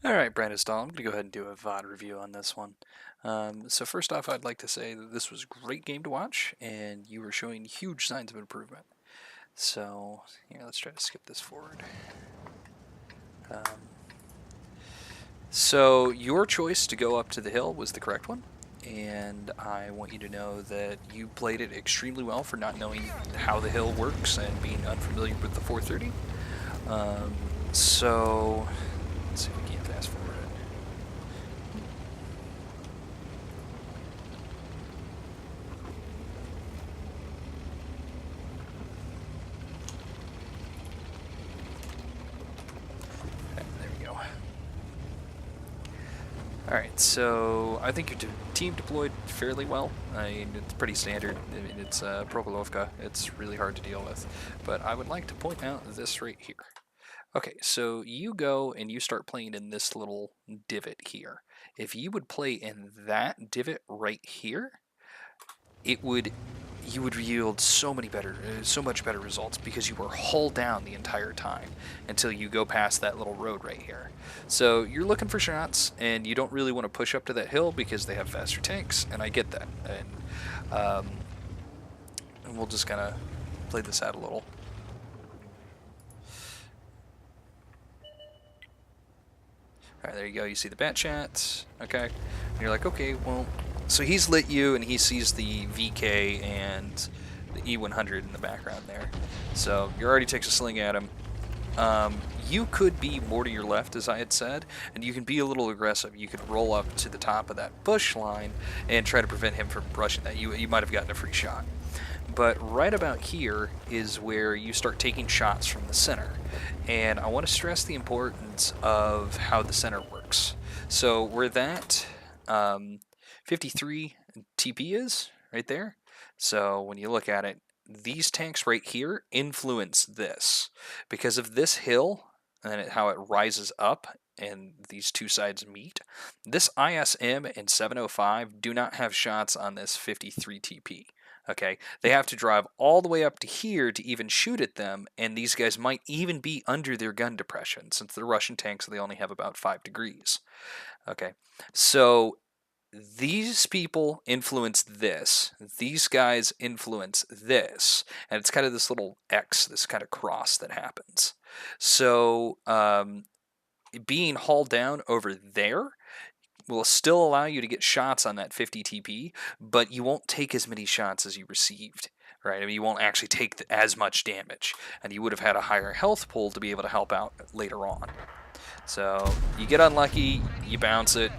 Alright, Branistale, I'm going to go ahead and do a VOD review on this one. So first off, I'd like to say that this was a great game to watch, and you were showing huge signs of improvement. So, yeah, let's try to skip this forward. So your choice to go up to the hill was the correct one, and I want you to know that you played it extremely well for not knowing how the hill works and being unfamiliar with the 430. So, let's see if we can fast forward it. Okay, there we go. Alright, so I think your team deployed fairly well. I mean, it's pretty standard. I mean, it's Prokhorovka. It's really hard to deal with. But I would like to point out this right here. Okay, so you go and you start playing in this little divot here. If you would play in that divot right here, you would yield so much better results because you were hull down the entire time until you go past that little road right here. So you're looking for shots, and you don't really want to push up to that hill because they have faster tanks, and I get that. And we'll just kind of play this out a little. Alright, there you go. You see the bat chat. Okay. And you're like, okay, well, so he's lit you, and he sees the VK and the E100 in the background there. So you already takes a sling at him. You could be more to your left, as I had said, and you can be a little aggressive. You could roll up to the top of that bush line and try to prevent him from brushing that. You might have gotten a free shot. But right about here is where you start taking shots from the center. And I want to stress the importance of how the center works. So where that 53 TP is, right there. So when you look at it, these tanks right here influence this. Because of this hill and how it rises up and these two sides meet, this ISM and 705 do not have shots on this 53 TP. Okay, they have to drive all the way up to here to even shoot at them, and these guys might even be under their gun depression since the Russian tanks, they only have about 5 degrees. Okay, so these people influence this, these guys influence this, and it's kind of this little X, this kind of cross that happens. So being hauled down over there will still allow you to get shots on that 50 TP, but you won't take as many shots as you received, right? I mean, you won't actually take as much damage, and you would have had a higher health pool to be able to help out later on. So you get unlucky, you bounce it.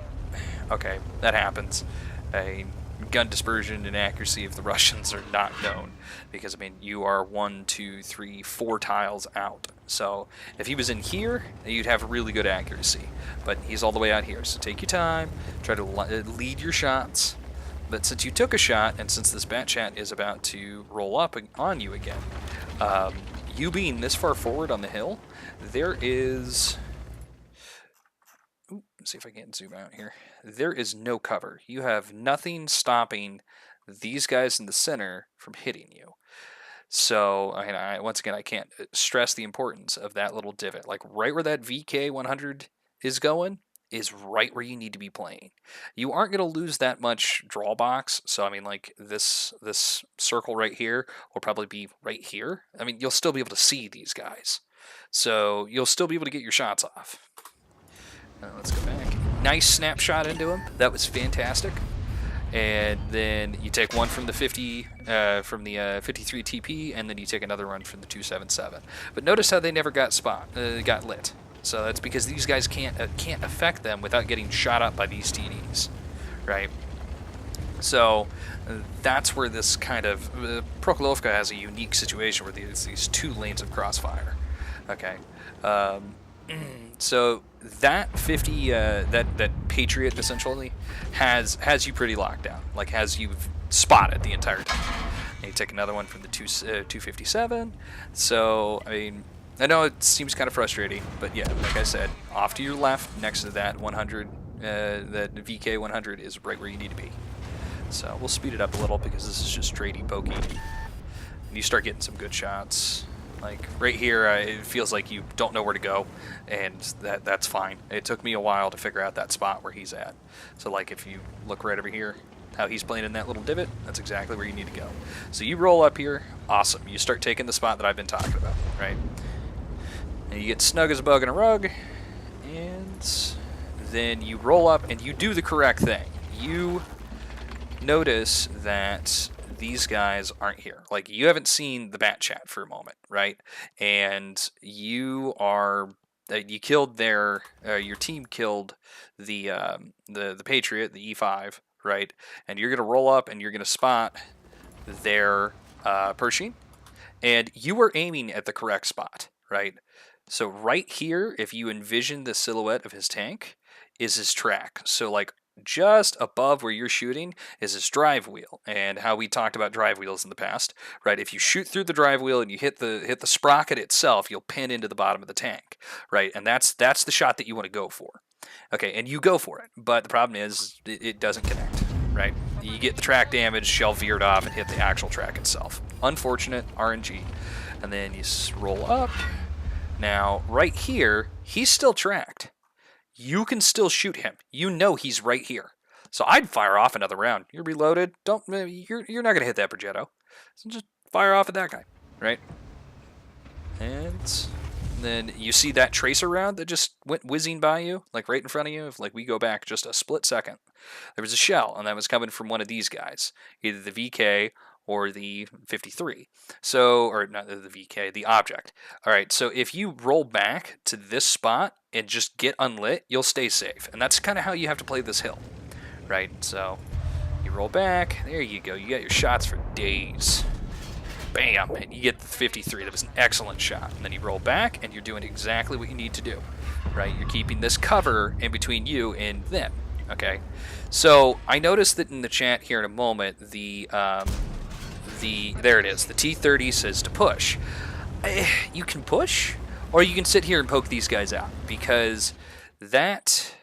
Okay, that happens. A gun dispersion and accuracy of the Russians are not known because, I mean, you are 1, 2, 3, 4 tiles out. So if he was in here, you'd have really good accuracy, but he's all the way out here. So take your time, try to lead your shots. But since you took a shot, and since this bat chat is about to roll up on you again, you being this far forward on the hill, there is... Let's see if I can zoom out here. There is no cover. You have nothing stopping these guys in the center from hitting you. So, once again, I can't stress the importance of that little divot. Like right where that VK 100 is going is right where you need to be playing. You aren't going to lose that much draw box. So, I mean, like this circle right here will probably be right here. I mean, you'll still be able to see these guys. So, you'll still be able to get your shots off. Let's go back. Nice snapshot into him. That was fantastic. And then you take one from the 53 TP, and then you take another one from the 277. But notice how they never got lit. So that's because these guys can't affect them without getting shot up by these TDs, right? So that's where this kind of Prokhorovka has a unique situation where these 2 lanes of crossfire. Okay. So that 50, that Patriot essentially has you pretty locked down, like has you spotted the entire time. And you take another one from the 257. So I mean, I know it seems kind of frustrating, but yeah, like I said, off to your left, next to that 100, that VK 100 is right where you need to be. So we'll speed it up a little because this is just straight pokey. And you start getting some good shots. Like right here, it feels like you don't know where to go, and that's fine. It took me a while to figure out that spot where he's at. So like if you look right over here, how he's playing in that little divot, that's exactly where you need to go. So you roll up here, awesome. You start taking the spot that I've been talking about, right? And you get snug as a bug in a rug, and then you roll up and you do the correct thing. You notice that these guys aren't here. Like, you haven't seen the bat chat for a moment, right? And you are you killed their your team killed the Patriot, the E5, right? And you're gonna roll up and you're gonna spot their Pershing, and you were aiming at the correct spot, right? So right here, if you envision the silhouette of his tank, is his track. So like just above where you're shooting is his drive wheel, and how we talked about drive wheels in the past, right? If you shoot through the drive wheel and you hit the sprocket itself, you'll pin into the bottom of the tank, right? And that's the shot that you want to go for. Okay, and you go for it, but the problem is it doesn't connect, right? You get the track damage, shell veered off, and hit the actual track itself. Unfortunate, RNG. And then you roll up. Now, right here, he's still tracked. You can still shoot him. You know he's right here. So I'd fire off another round. You're reloaded. You're not gonna hit that Progetto. So just fire off at that guy, right? And then you see that tracer round that just went whizzing by you, like right in front of you. If like we go back just a split second, there was a shell, and that was coming from one of these guys, either the VK or the 53. So, or not the VK, the object. All right, so if you roll back to this spot and just get unlit, you'll stay safe. And that's kind of how you have to play this hill, right? So you roll back, there you go. You got your shots for days. Bam, and you get the 53. That was an excellent shot. And then you roll back, and you're doing exactly what you need to do, right? You're keeping this cover in between you and them, okay? So I noticed that in the chat here in a moment, there it is. The T30 says to push. You can push, or you can sit here and poke these guys out, because that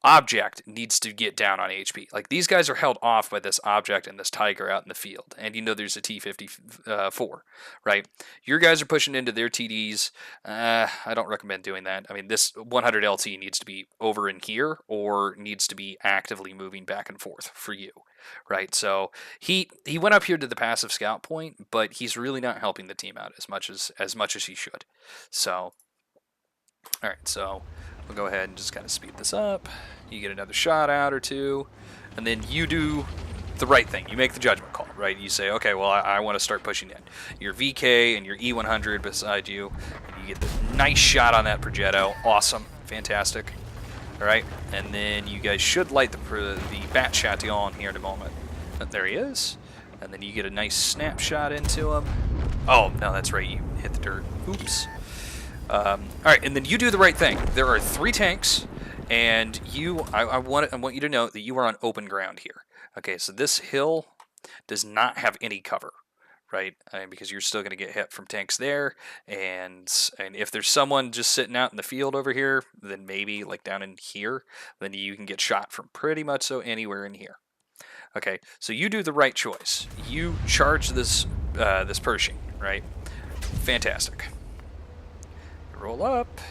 object needs to get down on HP. Like, these guys are held off by this object and this tiger out in the field, and you know there's a T54, right? Your guys are pushing into their TDs. I don't recommend doing that. I mean, this 100 LT needs to be over in here, or needs to be actively moving back and forth for you, right? So he went up here to the passive scout point, but he's really not helping the team out as much as he should. So, all right, so we'll go ahead and just kind of speed this up. You get another shot out or two, and then you do the right thing. You make the judgment call, right? You say, okay, well, I want to start pushing in. Your VK and your E100 beside you. You get the nice shot on that Progetto. Awesome. Fantastic. All right, and then you guys should light the bat chatillon here in a moment. There he is. And then you get a nice snapshot into him. Oh, no, that's right. You hit the dirt. Oops. All right, and then you do the right thing. There are 3 tanks, and I want you to know that you are on open ground here. Okay, so this hill does not have any cover, right? Because you're still going to get hit from tanks there, and if there's someone just sitting out in the field over here, then maybe like down in here, then you can get shot from pretty much so anywhere in here. Okay, so you do the right choice. You charge this this Pershing, right? Fantastic. Roll up,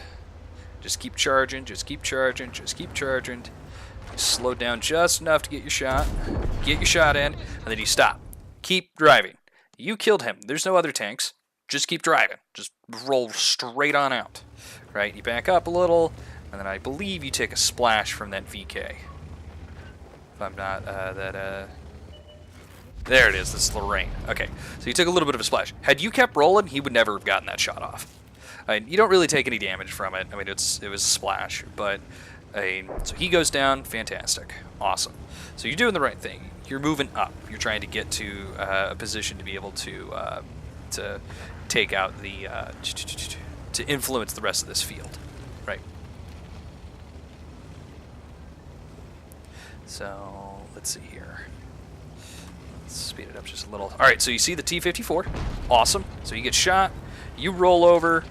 just keep charging, just keep charging, just keep charging. Slow down just enough to get your shot in, and then you stop. Keep driving. You killed him. There's no other tanks. Just keep driving. Just roll straight on out. Right? You back up a little, and then I believe you take a splash from that VK. If I'm not, there it is. This is Lorraine. Okay, so you took a little bit of a splash. Had you kept rolling, he would never have gotten that shot off. You don't really take any damage from it. I mean, it was a splash, but so he goes down. Fantastic, awesome. So you're doing the right thing. You're moving up. You're trying to get to a position to be able to take out the to influence the rest of this field, right? So let's see here. Let's speed it up just a little. All right, so you see the T-54. Awesome. So you get shot. You roll over.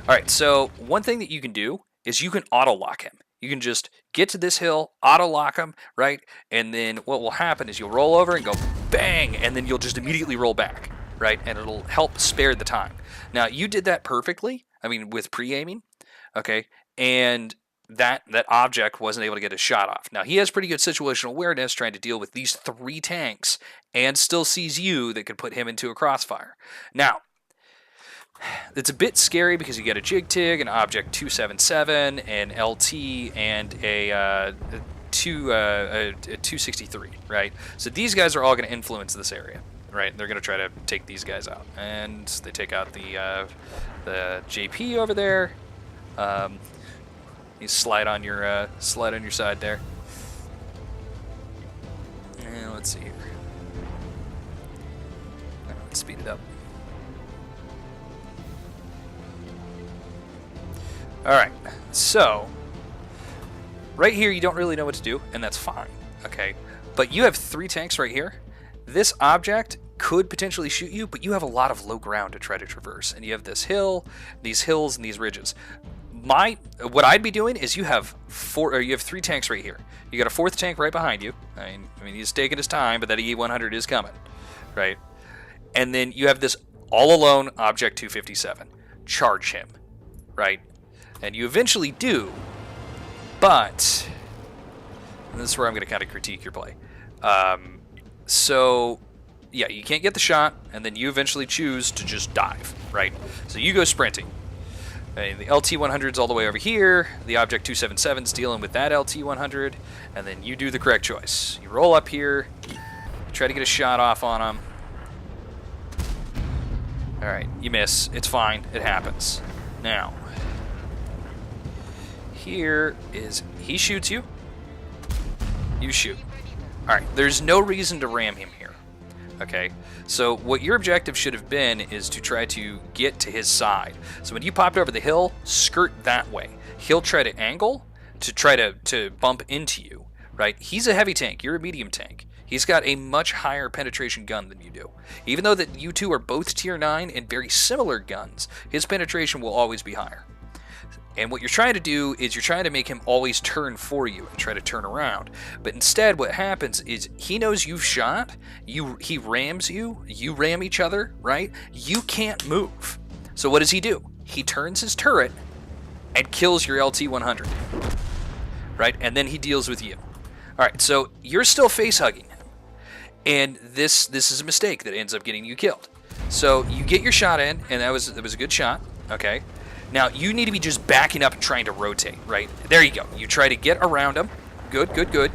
All right, so one thing that you can do is you can auto-lock him. You can just get to this hill, auto-lock him, right? And then what will happen is you'll roll over and go bang, and then you'll just immediately roll back, right? And it'll help spare the time. Now, you did that perfectly, I mean, with pre-aiming, okay? And that object wasn't able to get a shot off. Now, he has pretty good situational awareness trying to deal with these 3 tanks and still sees you that could put him into a crossfire. Now, it's a bit scary because you get a Jig-Tig, an Object 277, an LT, and a 263, right? So these guys are all going to influence this area, right? They're going to try to take these guys out, and they take out the JP over there. You slide on your side there. And let's see here. Let's speed it up. All right, so right here you don't really know what to do, and that's fine, okay? But you have 3 tanks right here. This object could potentially shoot you, but you have a lot of low ground to try to traverse, and you have this hill, these hills, and these ridges. What I'd be doing is you have 3 tanks right here. You got a 4th tank right behind you. I mean he's taking his time, but that E100 is coming, right? And then you have this all alone Object 257. Charge him, right? And you eventually do, but this is where I'm going to kind of critique your play. So, yeah, you can't get the shot, and then you eventually choose to just dive, right? So you go sprinting. And the LT-100's all the way over here. The Object 277's dealing with that LT-100, and then you do the correct choice. You roll up here, try to get a shot off on him. All right, you miss. It's fine. It happens. Now, here is he shoots you. You shoot. All right, there's no reason to ram him here. Okay, so what your objective should have been is to try to get to his side. So when you popped over the hill, skirt that way. He'll try to angle to try to bump into you, right? He's a heavy tank. You're a medium tank. He's got a much higher penetration gun than you do. Even though that you two are both tier 9 and very similar guns, his penetration will always be higher. And what you're trying to do is you're trying to make him always turn for you and try to turn around. But instead what happens is he knows you've shot, he rams you, you ram each other, right? You can't move. So what does he do? He turns his turret and kills your LT-100, right? And then he deals with you. All right, so you're still face-hugging him. And this is a mistake that ends up getting you killed. So you get your shot in, and that was a good shot, okay? Now, you need to be just backing up and trying to rotate, right? There you go. You try to get around him. Good, good, good.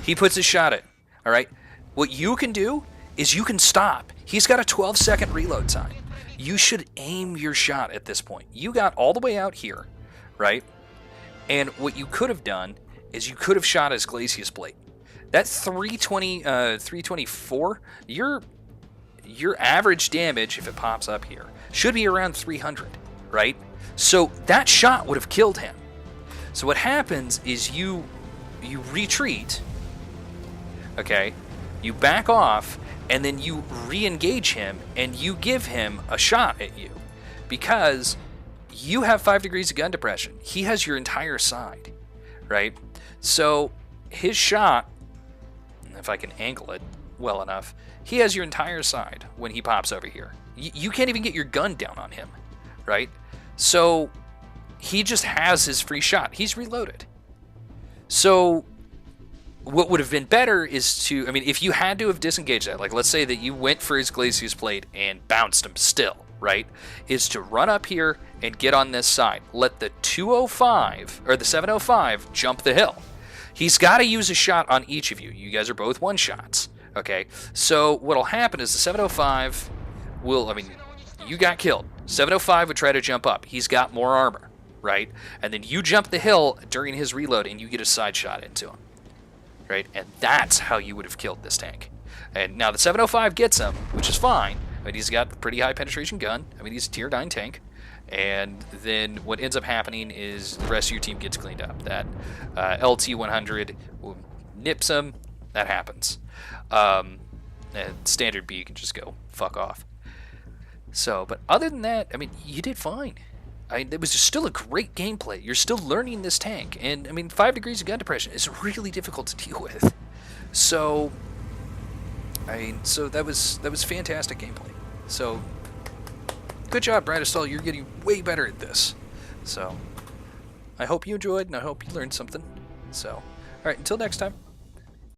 He puts his shot in, all right? What you can do is you can stop. He's got a 12-second reload time. You should aim your shot at this point. You got all the way out here, right? And what you could have done is you could have shot his Glacius Blade. That 324, your average damage, if it pops up here, should be around 300. Right? So that shot would have killed him. So what happens is you retreat, okay? You back off, and then you re-engage him, and you give him a shot at you. Because you have 5 degrees of gun depression. He has your entire side, right? So his shot, if I can angle it well enough, he has your entire side when he pops over here. You can't even get your gun down on him, right? So he just has his free shot. He's reloaded. So what would have been better is to, I mean, if you had to have disengaged that, like let's say that you went for his Glacius Blade and bounced him still, right? Is to run up here and get on this side. Let the 205 or the 705 jump the hill. He's got to use a shot on each of you. You guys are both one shots, okay? So what'll happen is the 705 will, I mean, you got killed. 705 would try to jump up. He's got more armor, right? And then you jump the hill during his reload and you get a side shot into him, right? And that's how you would have killed this tank. And now the 705 gets him, which is fine, but he's got a pretty high penetration gun. I mean, he's a tier 9 tank. And then what ends up happening is the rest of your team gets cleaned up. That LT-100 nips him. That happens. And standard B can just go fuck off. So, but other than that, I mean, you did fine. It was just still a great gameplay. You're still learning this tank. And, I mean, 5 degrees of gun depression is really difficult to deal with. So, I mean, so that was fantastic gameplay. So, good job, Branistale. You're getting way better at this. So, I hope you enjoyed, and I hope you learned something. So, alright, until next time.